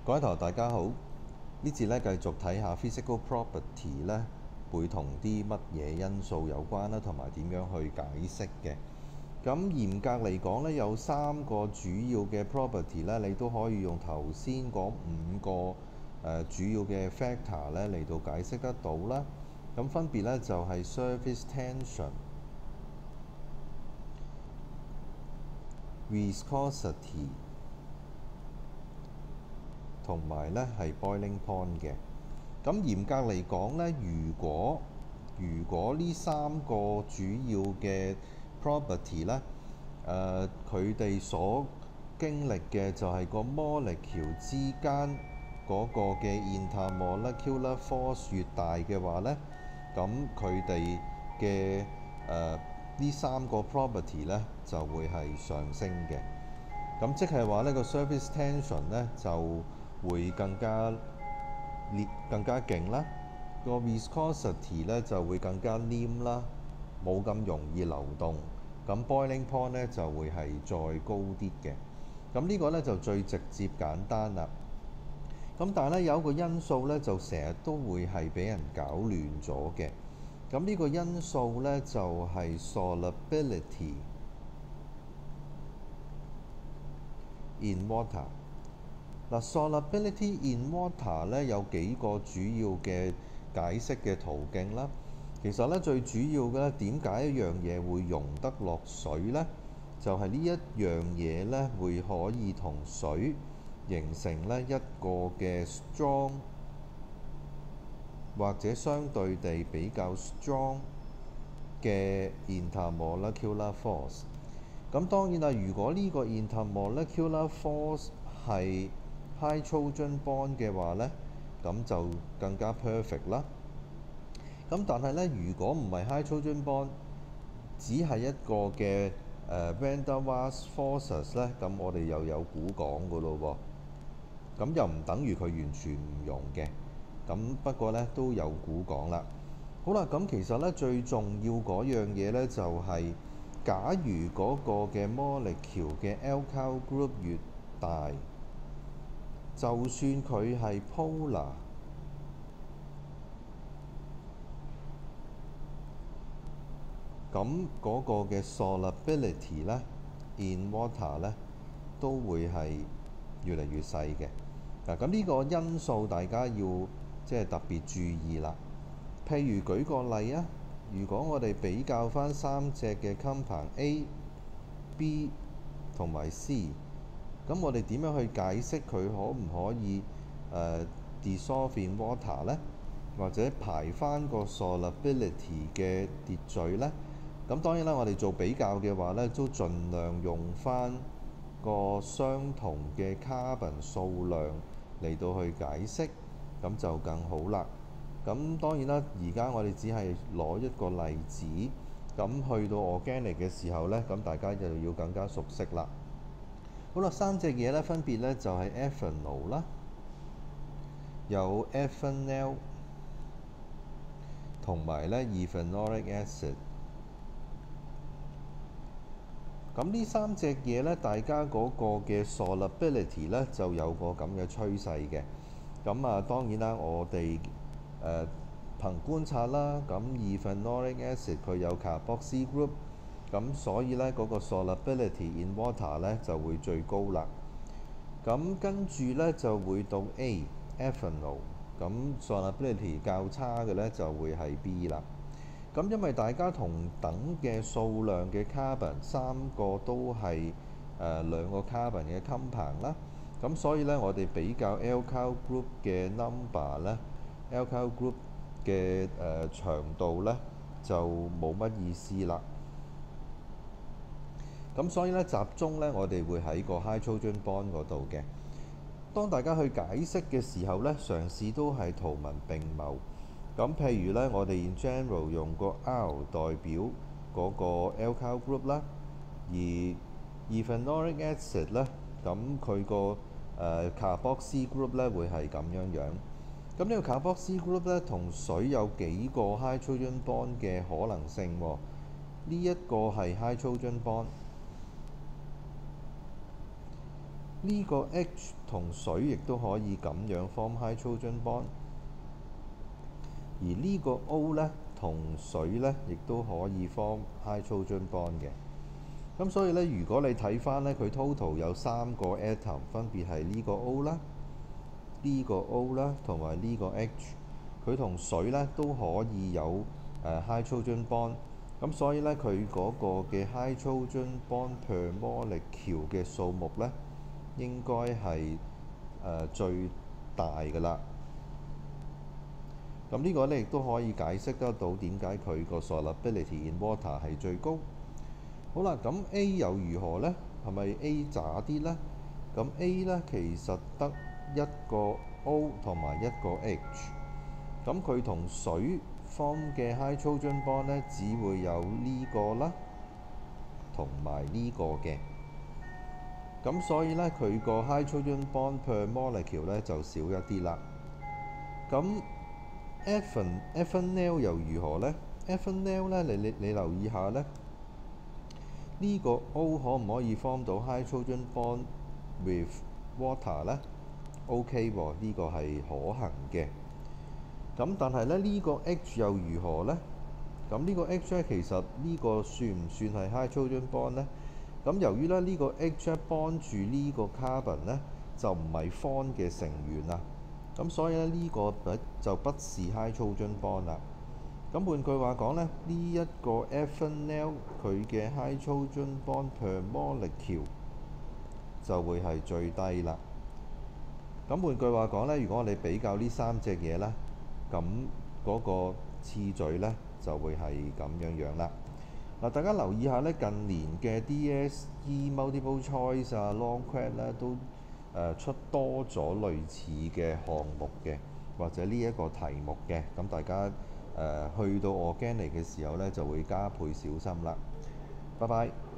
各位同學大家好，呢節咧繼續睇下 physical property 咧會同啲乜嘢因素有關啦，同埋點樣去解釋嘅。咁嚴格嚟講咧，有3個主要嘅 property 咧，你都可以用頭先嗰5個主要嘅 factor 咧嚟到解釋得到啦。咁分別咧就係 surface tension、viscosity 同埋咧係 boiling point 嘅。咁嚴格嚟講咧，如果呢3個主要嘅 property 咧，佢哋所經歷嘅就係個 molecule 之間嗰個嘅 intermolecular force 越大嘅話咧，咁佢哋嘅呢3個 property 咧就會係上升嘅。咁即係話呢個 surface tension 咧就會更加勁啦，個 viscosity 咧就會更加黏啦，冇咁容易流動。咁 boiling point 咧就會係再高啲嘅。咁呢個咧就最直接簡單啦。咁但係咧有一個因素咧就成日都會係俾人搞亂咗嘅。咁呢個因素咧就係 solubility in water。嗱，solubility in water 咧有幾個主要嘅解釋嘅途徑啦。其實咧最主要嘅咧，點解一樣嘢會溶得落水咧？就係呢一樣嘢咧會可以同水形成咧一個嘅 strong 或者相對地比較 strong 嘅 intermolecular force。咁當然啦，如果呢個 intermolecular force 係 high Trojan bond 嘅話呢，咁就更加 perfect 啦。咁但係呢，如果唔係 high Trojan bond，只係一個嘅van der Waals forces 呢，咁我哋又有估講噶咯喎。咁又唔等於佢完全唔溶嘅。咁不過呢，都有估講啦。好啦，咁其實呢，最重要嗰樣嘢呢，就係假如嗰個嘅 molecule 嘅 alkyl group 越大，就算佢係 polar，咁嗰個嘅 solubility 咧 in water 咧都會係越嚟越細嘅。嗱，咁呢個因素大家要即係特別注意啦。譬如舉個例啊，如果我哋比較返3隻嘅 compound A、B 同埋 C， 咁我哋點樣去解釋佢可唔可以dissolve in water 呢？或者排返個 solubility 嘅秩序呢？咁當然啦，我哋做比較嘅話呢，都盡量用返個相同嘅 carbon 數量嚟到去解釋，咁就更好啦。咁當然啦，而家我哋只係攞一個例子，咁去到 organic 嘅時候呢，咁大家就要更加熟悉啦。好啦，3隻嘢呢，分別呢就係 ethanol 啦，有 ethanol 同埋呢 ethanolic acid。咁呢3隻嘢呢，大家嗰個嘅 solubility 呢就有個咁嘅趨勢嘅。咁當然啦，我哋憑觀察啦，咁 ethanolic acid 佢有 carboxy group， 咁所以呢嗰個 solubility in water 呢就會最高啦。咁跟住呢就會到 A ethanol， 咁 solubility 較差嘅呢就會係 B 啦。咁因為大家同等嘅數量嘅 carbon，3個都係2個 carbon 嘅 compound 啦，咁所以呢，我哋比較 alkyl group 嘅 number 呢 alkyl group 嘅長度呢，就冇乜意思啦。咁所以呢，集中呢，我哋會喺個 high Trojan bond 嗰度嘅。當大家去解釋嘅時候呢，嘗試都係圖文並茂。咁譬如呢，我哋 in general 用個 R 代表嗰個 alkyl group 啦，而 ethanolic acid 呢，咁佢個carboxy group 呢會係咁樣。咁呢個 carboxy group 呢，同水有幾個 high Trojan bond 嘅可能性喎。呢一個係 high Trojan bond，呢個 H 同水亦都可以咁樣 form hydrogen bond，而呢個 O 呢，同水呢亦都可以 form hydrogen bond 嘅。咁所以呢，如果你睇翻呢，佢 total 有3個 atom， 分別係呢個 O 啦、呢個 O 啦同埋呢個 H， 佢同水呢都可以有hydrogen bond。咁所以呢，佢嗰個嘅 hydrogen bond per molecule 嘅數目呢，應該係最大㗎啦。咁呢個呢，亦都可以解釋得到點解佢個 solubility in water 係最高。好啦，咁 A 又如何呢？係咪 A 渣啲呢？咁 A 呢，其實得一個 O 同埋一個 H， 咁佢同水 form 嘅 hydrogen bond 呢，只會有呢個啦，同埋呢個嘅。咁所以呢，佢個 hydrogen bond per molecule 呢就少一啲啦。咁 ethanol 又如何呢？ ethanol 呢，你留意下呢，呢個 O 可唔可以 form 到 hydrogen bond with water 呢？ OK 喎，呢個係可行嘅。咁但係咧，呢個 H 又如何呢？咁呢個 H 咧，其實呢個算唔算係 hydrogen bond 呢？咁由於咧，呢個 H bond 住呢個 carbon 呢，就唔係 bond 嘅成員啊。咁所以咧，呢個就不是 hydrogen bond 啦。咁換句話講呢，呢一個 ethanol 佢嘅 hydrogen bond per molecule 就會係最低啦。咁換句話講呢，如果我哋比較呢3隻嘢呢，咁嗰個次序呢就會係咁樣啦。嗱，大家留意下呢，近年嘅 DSE Multiple Choice 啊、Long Quat 咧都出多咗類似嘅項目嘅，或者呢一個題目嘅。咁大家去到 Organic 嘅時候呢，就會加倍小心啦。拜拜。